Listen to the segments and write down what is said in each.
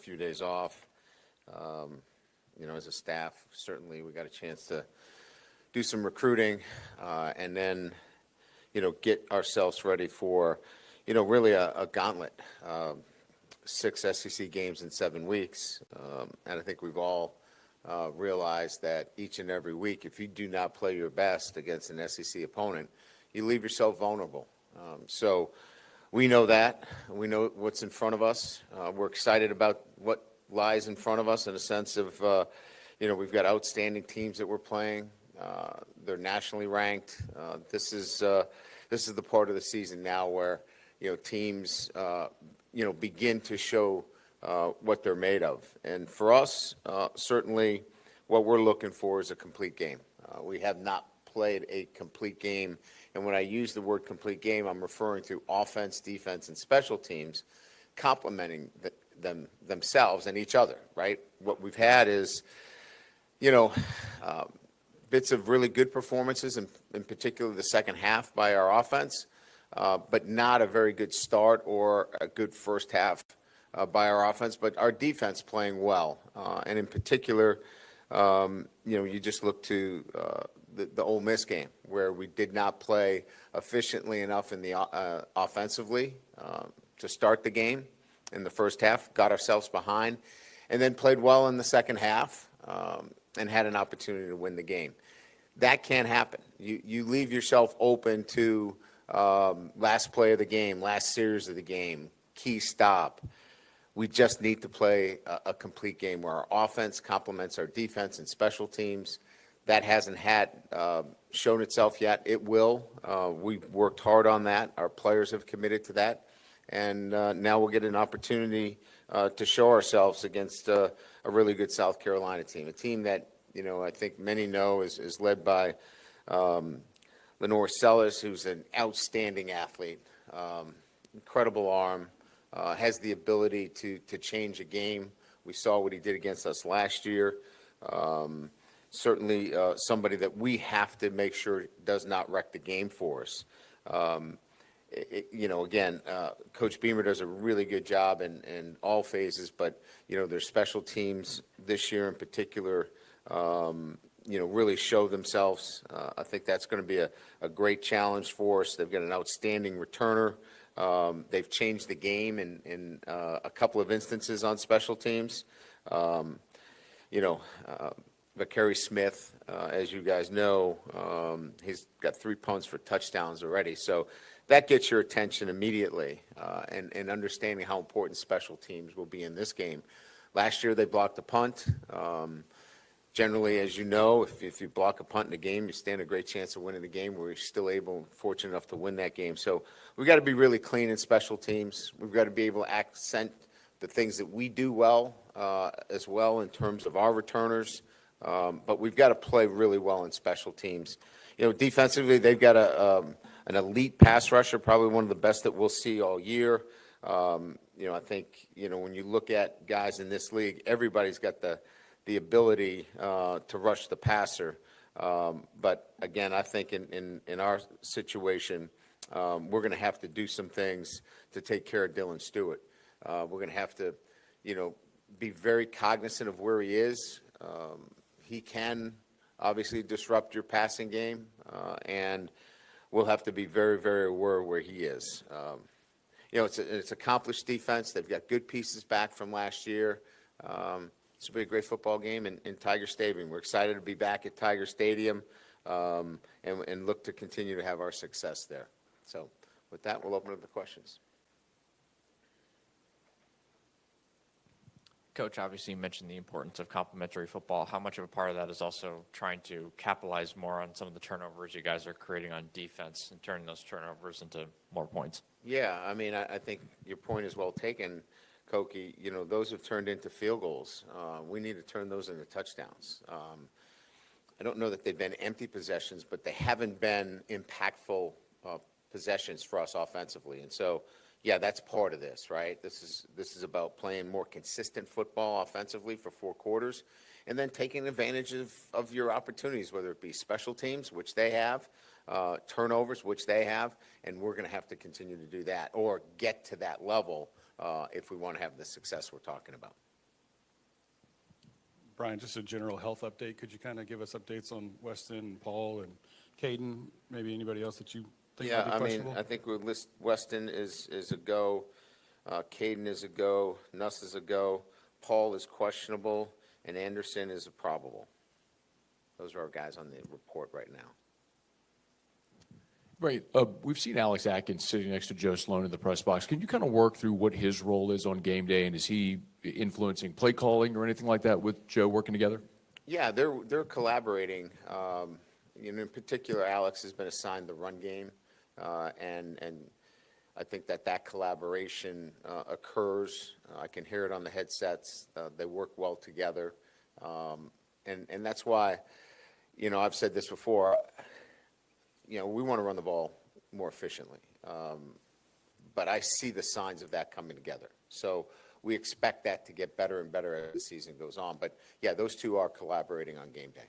few days off. As a staff, certainly we got a chance to do some recruiting and then, get ourselves ready for, really a gauntlet. 6 SEC games in 7 weeks. And I think we've all realized that each and every week, if you do not play your best against an SEC opponent, you leave yourself vulnerable. So we know that. We know what's in front of us. We're excited about what lies in front of us in a sense of, we've got outstanding teams that we're playing. They're nationally ranked. This is the part of the season now where, teams, begin to show what they're made of. And for us, certainly what we're looking for is a complete game. We have not played a complete game. And when I use the word complete game, I'm referring to offense, defense, and special teams complementing themselves and each other, right? What we've had is, bits of really good performances, in particular the second half by our offense, but not a very good start or a good first half by our offense, but our defense playing well. And in particular, you just look to the Ole Miss game where we did not play efficiently enough in the offensively to start the game in the first half, got ourselves behind, and then played well in the second half and had an opportunity to win the game. That can't happen. You leave yourself open to last play of the game, last series of the game, key stop. We just need to play a complete game where our offense complements our defense and special teams. That hasn't shown itself yet. It will. We've worked hard on that. Our players have committed to that. And now we'll get an opportunity to show ourselves against a really good South Carolina team, a team that, I think many know is led by Lenore Sellers, who's an outstanding athlete, incredible arm, has the ability to change a game. We saw what he did against us last year. Certainly somebody that we have to make sure does not wreck the game for us. Coach Beamer does a really good job in all phases, but, their special teams this year in particular, really show themselves. I think that's going to be a great challenge for us. They've got an outstanding returner. They've changed the game in a couple of instances on special teams. Vakari Smith, as you guys know, he's got 3 punts for touchdowns already. So that gets your attention immediately and understanding how important special teams will be in this game. Last year they blocked a punt. Generally, as you know, if you block a punt in a game, you stand a great chance of winning the game. We're still fortunate enough to win that game. So we've got to be really clean in special teams. We've got to be able to accent the things that we do well as well in terms of our returners. But we've got to play really well in special teams. Defensively, they've got an elite pass rusher, probably one of the best that we'll see all year. I think, when you look at guys in this league, everybody's got the ability to rush the passer. But again, I think in our situation, we're going to have to do some things to take care of Dylan Stewart. We're going to have to, be very cognizant of where he is. He can obviously disrupt your passing game, and we'll have to be very, very aware where he is. It's accomplished defense. They've got good pieces back from last year. This will be a great football game in Tiger Stadium. We're excited to be back at Tiger Stadium and look to continue to have our success there. So with that, we'll open up the questions. Coach, obviously you mentioned the importance of complementary football. How much of a part of that is also trying to capitalize more on some of the turnovers you guys are creating on defense and turning those turnovers into more points? Yeah, I think your point is well taken, Koki. Those have turned into field goals. We need to turn those into touchdowns. I don't know that they've been empty possessions, but they haven't been impactful possessions for us offensively. And so, yeah, that's part of this, right? This is about playing more consistent football offensively for 4 quarters and then taking advantage of your opportunities, whether it be special teams, which they have, turnovers, which they have, and we're going to have to continue to do that or get to that level if we want to have the success we're talking about. Brian, just a general health update. Could you kind of give us updates on Weston and Paul and Caden, maybe anybody else that you think might be questionable? I think we'll list Weston is a go, Caden is a go, Nuss is a go, Paul is questionable, and Anderson is a probable. Those are our guys on the report right now. Right. We've seen Alex Atkins sitting next to Joe Sloan in the press box. Can you kind of work through what his role is on game day, and is he influencing play calling or anything like that with Joe working together? Yeah, they're collaborating. In particular, Alex has been assigned the run game, and I think that collaboration occurs. I can hear it on the headsets. They work well together, and that's why, I've said this before. We want to run the ball more efficiently, but I see the signs of that coming together. So we expect that to get better and better as the season goes on. But yeah, those two are collaborating on game day.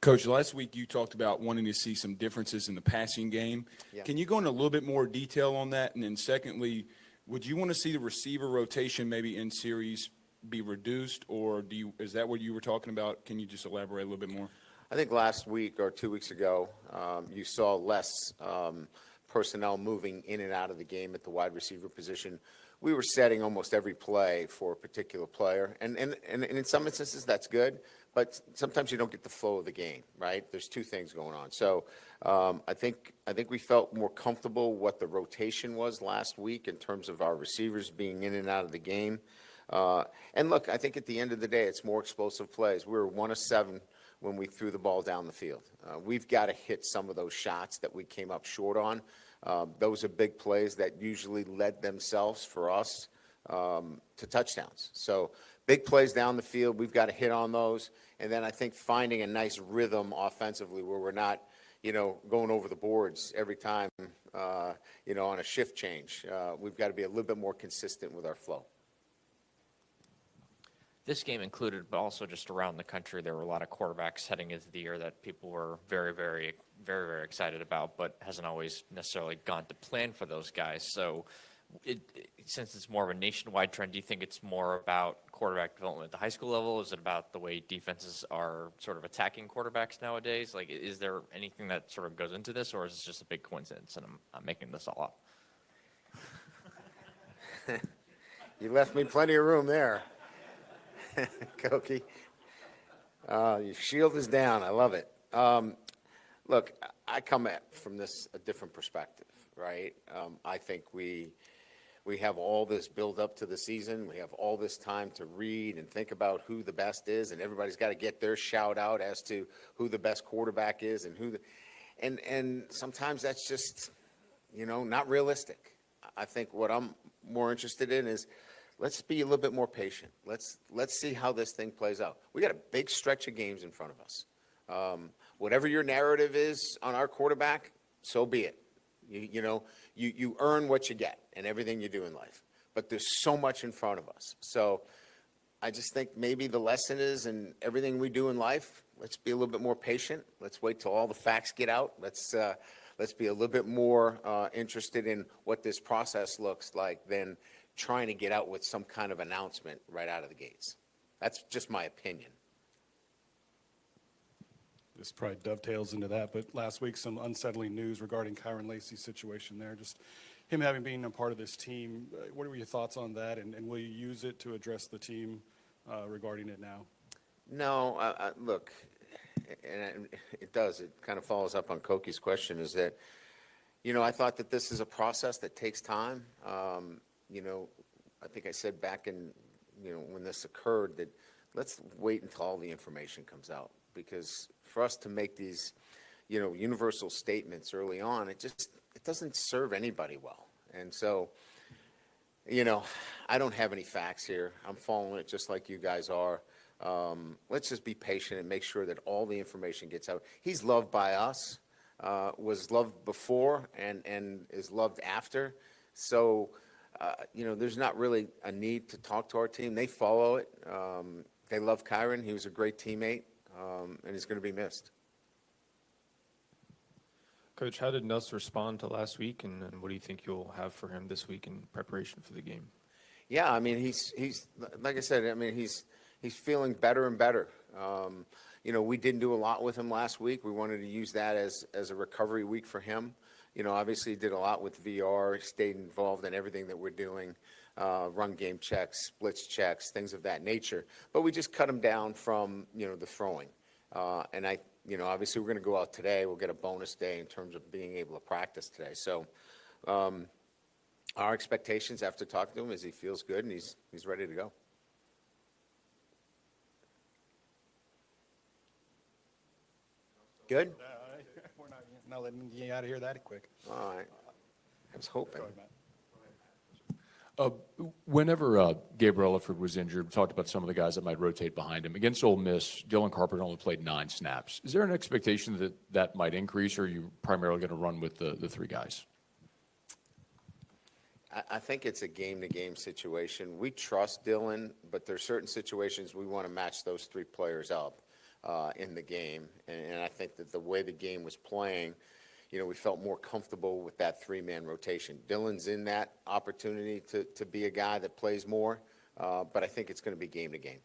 Coach, last week you talked about wanting to see some differences in the passing game. Yeah. Can you go into a little bit more detail on that? And then secondly, would you want to see the receiver rotation maybe in series be reduced, or is that what you were talking about? Can you just elaborate a little bit more? I think last week or 2 weeks ago, you saw less personnel moving in and out of the game at the wide receiver position. We were setting almost every play for a particular player, and in some instances that's good, but sometimes you don't get the flow of the game, right? There's two things going on. So I think we felt more comfortable what the rotation was last week in terms of our receivers being in and out of the game. And look, I think at the end of the day, it's more explosive plays. We were 1 of 7 when we threw the ball down the field. We've got to hit some of those shots that we came up short on. Those are big plays that usually led themselves for us to touchdowns. So big plays down the field, we've got to hit on those. And then I think finding a nice rhythm offensively where we're not, going over the boards every time, on a shift change. We've got to be a little bit more consistent with our flow. This game included, but also just around the country, there were a lot of quarterbacks heading into the year that people were very, very, very, very excited about, but hasn't always necessarily gone to plan for those guys. So since it's more of a nationwide trend, do you think it's more about quarterback development at the high school level? Is it about the way defenses are sort of attacking quarterbacks nowadays? Like, is there anything that sort of goes into this, or is this just a big coincidence and I'm making this all up? You left me plenty of room there. Koki. Your shield is down. I love it. Look, I come at from this a different perspective, right? I think we have all this build up to the season. We have all this time to read and think about who the best is, and everybody's got to get their shout out as to who the best quarterback is and and sometimes that's just, not realistic. I think what I'm more interested in is let's be a little bit more patient. Let's see how this thing plays out. We got a big stretch of games in front of us. Whatever your narrative is on our quarterback, so be it. You earn what you get in everything you do in life. But there's so much in front of us. So I just think maybe the lesson is in everything we do in life, let's be a little bit more patient. Let's wait till all the facts get out. Let's be a little bit more interested in what this process looks like than trying to get out with some kind of announcement right out of the gates. That's just my opinion. This probably dovetails into that, but last week some unsettling news regarding Kyron Lacey's situation there. Just him having been a part of this team. What were your thoughts on that, and will you use it to address the team regarding it now? No, look, and it does. It kind of follows up on Koki's question is that, I thought that this is a process that takes time. I think I said back in, when this occurred that let's wait until all the information comes out, because for us to make these, universal statements early on, it doesn't serve anybody well. And so, I don't have any facts here. I'm following it just like you guys are. Let's just be patient and make sure that all the information gets out. He's loved by us, was loved before and is loved after. So, there's not really a need to talk to our team. They follow it. They love Kyron. He was a great teammate, and he's going to be missed. Coach, how did Nuss respond to last week, and what do you think you'll have for him this week in preparation for the game? Yeah, I mean, he's like I said, I mean, he's feeling better and better. You know, we didn't do a lot with him last week. We wanted to use that as a recovery week for him. You know, obviously he did a lot with VR, stayed involved in everything that we're doing, run game checks, blitz checks, things of that nature. But we just cut him down from, you know, the throwing. And you know, obviously we're going to go out today. We'll get a bonus day in terms of being able to practice today. So our expectations after talking to him is he feels good and he's ready to go. Good? We're not letting you out of here that quick. All right. I was hoping. Go ahead, Matt. Whenever Gabriel Elliford was injured, we talked about some of the guys that might rotate behind him. Against Ole Miss, Dylan Carpenter only played 9 snaps. Is there an expectation that that might increase, or are you primarily going to run with the 3 guys? I think it's a game-to-game situation. We trust Dylan, but there's certain situations we want to match those 3 players up in the game. And I think that the way the game was playing, you know, we felt more comfortable with that 3-man rotation. Dylan's in that opportunity to be a guy that plays more, but I think it's going to be game-to-game.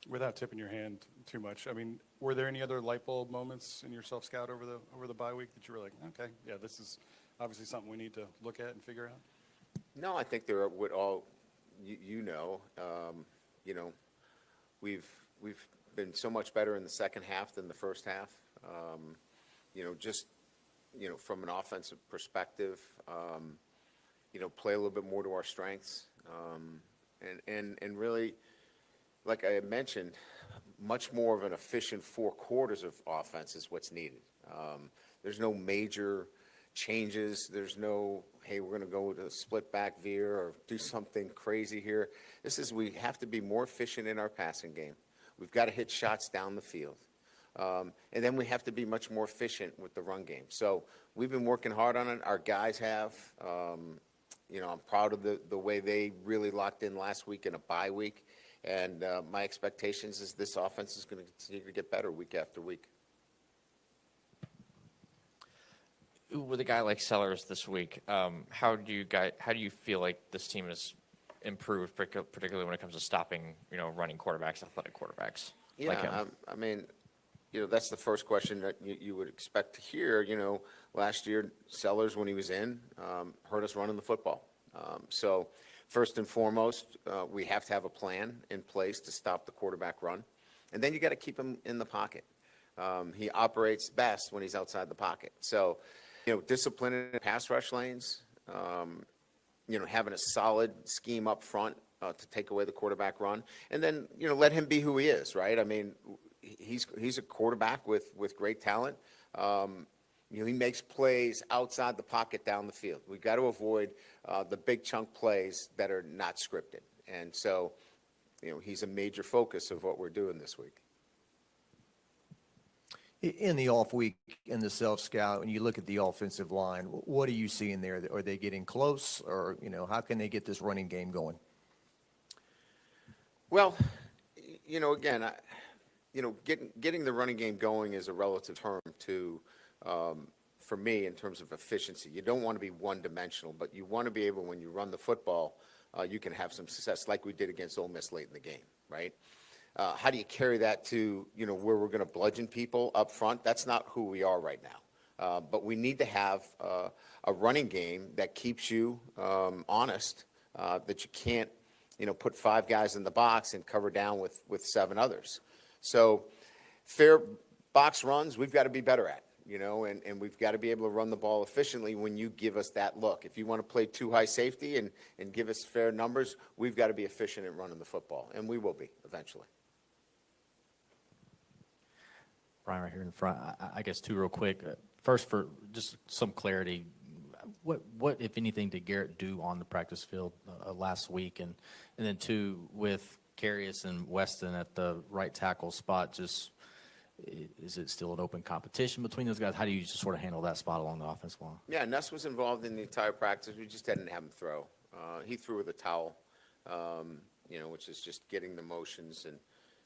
Without tipping your hand too much, I mean, were there any other light bulb moments in your self-scout over the bye week that you were like, okay, yeah, this is obviously something we need to look at and figure out? No, I think there would all, you know, we've been so much better in the second half than the first half. You know, just, you know, from an offensive perspective, you know, play a little bit more to our strengths. And really, like I mentioned, much more of an efficient 4 quarters of offense is what's needed. There's no major changes. There's no, hey, we're going to go to a split back veer or do something crazy here. We have to be more efficient in our passing game. We've got to hit shots down the field. And then we have to be much more efficient with the run game. So we've been working hard on it. Our guys have. You know, I'm proud of the way they really locked in last week in a bye week. And my expectations is this offense is going to continue to get better week after week. With a guy like Sellers this week, how do you feel like this team has improved, particularly when it comes to stopping, you know, running quarterbacks, athletic quarterbacks like him? Yeah, I mean, you know, that's the first question that you would expect to hear. You know, last year, Sellers, when he was in, hurt us running the football. So first and foremost, we have to have a plan in place to stop the quarterback run. And then you got to keep him in the pocket. He operates best when he's outside the pocket. So, you know, discipline in pass rush lanes, you know, having a solid scheme up front to take away the quarterback run. And then, you know, let him be who he is, right? I mean, he's a quarterback with great talent. You know, he makes plays outside the pocket down the field. We've got to avoid the big chunk plays that are not scripted. And so, you know, he's a major focus of what we're doing this week. In the off week, in the self-scout, when you look at the offensive line, what are you seeing there? Are they getting close, or, you know, how can they get this running game going? Well, you know, again, you know, getting the running game going is a relative term to, for me, in terms of efficiency. You don't want to be one-dimensional, but you want to be able, when you run the football, you can have some success like we did against Ole Miss late in the game, right? How do you carry that to, you know, where we're going to bludgeon people up front? That's not who we are right now. But we need to have a running game that keeps you honest, that you can't, you know, put 5 guys in the box and cover down with 7 others. So fair box runs, we've got to be better at, you know, and we've got to be able to run the ball efficiently when you give us that look. If you want to play too high safety and give us fair numbers, we've got to be efficient at running the football, and we will be eventually. Brian, right here in the front. I guess 2 real quick. First, for just some clarity, what if anything did Garrett do on the practice field last week, and then 2, with Carius and Weston at the right tackle spot, just is it still an open competition between those guys? How do you just sort of handle that spot along the offensive line? Yeah, Ness was involved in the entire practice. We just didn't have him throw. He threw with a towel, you know, which is just getting the motions and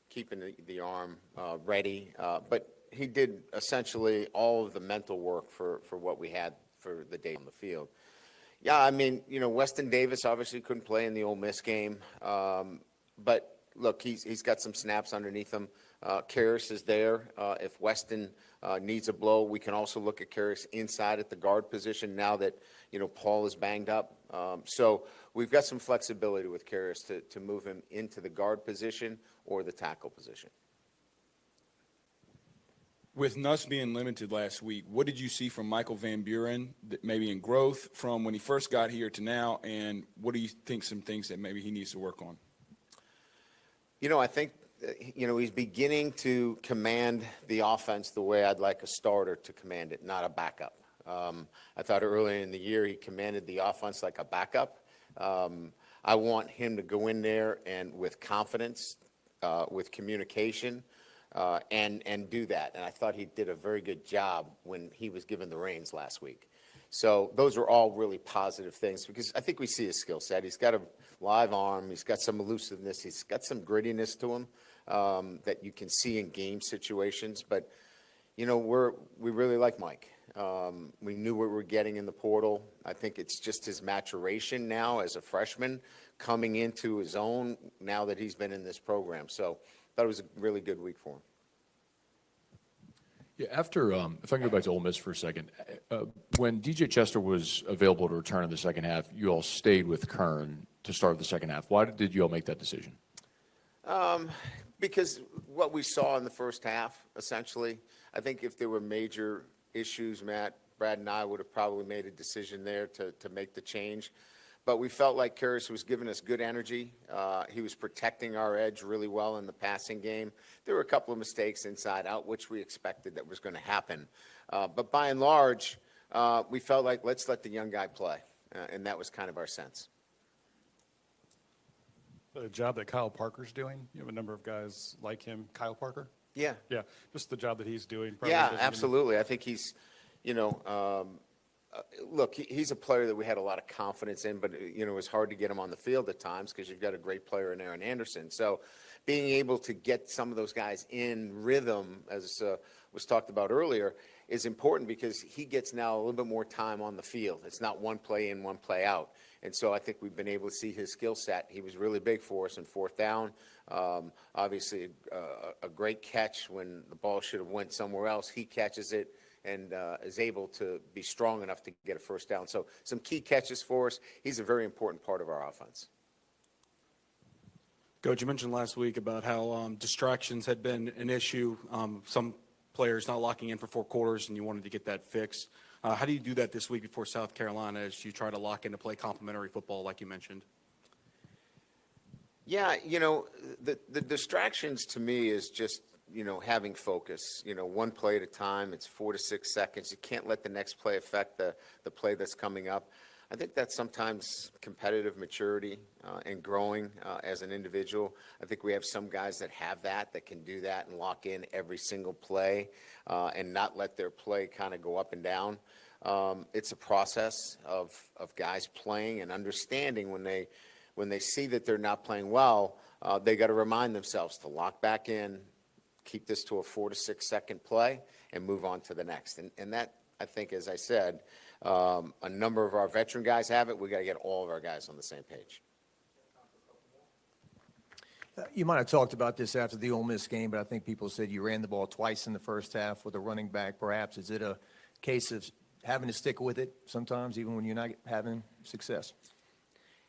keeping the arm ready. But he did essentially all of the mental work for what we had for the day on the field. Yeah, I mean, Weston Davis obviously couldn't play in the Ole Miss game. But look, he's got some snaps underneath him. Karras is there. If Weston needs a blow, we can also look at Karras inside at the guard position now that, Paul is banged up. So we've got some flexibility with Karras to move him into the guard position or the tackle position. With Nuss being limited last week, what did you see from Michael Van Buren, that maybe in growth from when he first got here to now, and what do you think some things that maybe he needs to work on? I think, he's beginning to command the offense the way I'd like a starter to command it, not a backup. I thought earlier in the year he commanded the offense like a backup. I want him to go in there and with confidence, with communication, and do that. And I thought he did a very good job when he was given the reins last week. So those are all really positive things because I think we see his skill set. He's got a live arm. He's got some elusiveness. He's got some grittiness to him that you can see in game situations. But, we really like Mike. We knew what we were getting in the portal. I think it's just his maturation now as a freshman coming into his own now that he's been in this program. So I thought it was a really good week for him. Yeah, after, if I can go back to Ole Miss for a second, when DJ Chester was available to return in the second half, you all stayed with Kern to start the second half. Why did you all make that decision? Because what we saw in the first half, essentially, I think if there were major issues, Matt, Brad and I would have probably made a decision there to make the change. But we felt like Karras was giving us good energy. He was protecting our edge really well in the passing game. There were a couple of mistakes inside out, which we expected that was going to happen. But by and large, we felt like let's let the young guy play. And that was kind of our sense. The job that Kyle Parker's doing, you have a number of guys like him. Kyle Parker? Yeah. Yeah, just the job that he's doing. Probably Yeah, doesn't even- absolutely. I think he's, look, he's a player that we had a lot of confidence in, but, it was hard to get him on the field at times because you've got a great player in Aaron Anderson. So being able to get some of those guys in rhythm, as was talked about earlier, is important because he gets now a little bit more time on the field. It's not one play in, one play out. And so I think we've been able to see his skill set. He was really big for us in fourth down. Obviously, a great catch when the ball should have went somewhere else. He catches it and is able to be strong enough to get a first down. So some key catches for us. He's a very important part of our offense. Coach, you mentioned last week about how distractions had been an issue. Some players not locking in for 4 quarters, and you wanted to get that fixed. How do you do that this week before South Carolina as you try to lock in to play complementary football like you mentioned? Yeah, the distractions to me is just, having focus, one play at a time. It's 4 to 6 seconds. You can't let the next play affect the play that's coming up. I think that's sometimes competitive maturity and growing as an individual. I think we have some guys that have that can do that and lock in every single play and not let their play kind of go up and down. It's a process of guys playing and understanding when they see that they're not playing well, they got to remind themselves to lock back in, keep this to a 4 to 6 second play, and move on to the next. And that, I think, as I said, a number of our veteran guys have it. We got to get all of our guys on the same page. You might have talked about this after the Ole Miss game, but I think people said you ran the ball twice in the first half with a running back. Perhaps is it a case of having to stick with it sometimes, even when you're not having success?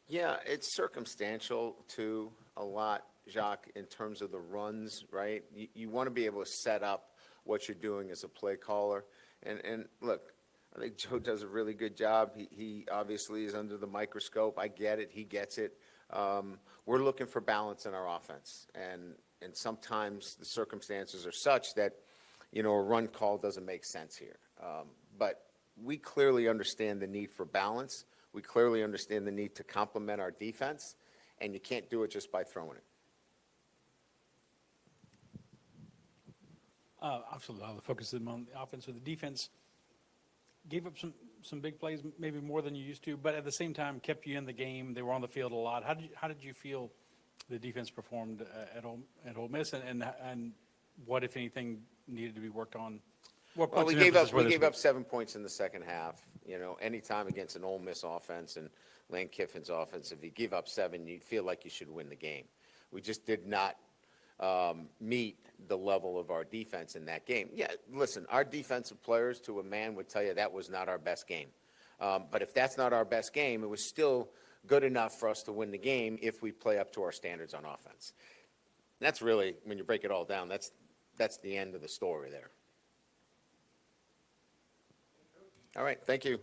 Yeah, it's circumstantial to a lot, Jacques, in terms of the runs, right? You want to be able to set up what you're doing as a play caller. And look, I think Joe does a really good job. He obviously is under the microscope. I get it. He gets it. We're looking for balance in our offense. And sometimes the circumstances are such that, a run call doesn't make sense here. But we clearly understand the need for balance. We clearly understand the need to complement our defense, and you can't do it just by throwing it. Obviously, a lot of the focus is on the offense or the defense. Gave up some big plays, maybe more than you used to, but at the same time kept you in the game. They were on the field a lot. How did you feel the defense performed at Ole Miss, and what, if anything, needed to be worked on What Well, points we of gave up, emphasis were we this gave week? up 7 points in the second half. You know, anytime against an Ole Miss offense and Lane Kiffin's offense, if you give up 7, you feel like you should win the game. We just did not meet the level of our defense in that game. Yeah, listen, our defensive players to a man would tell you that was not our best game. But if that's not our best game, it was still good enough for us to win the game if we play up to our standards on offense. That's really, when you break it all down, that's the end of the story there. All right, thank you.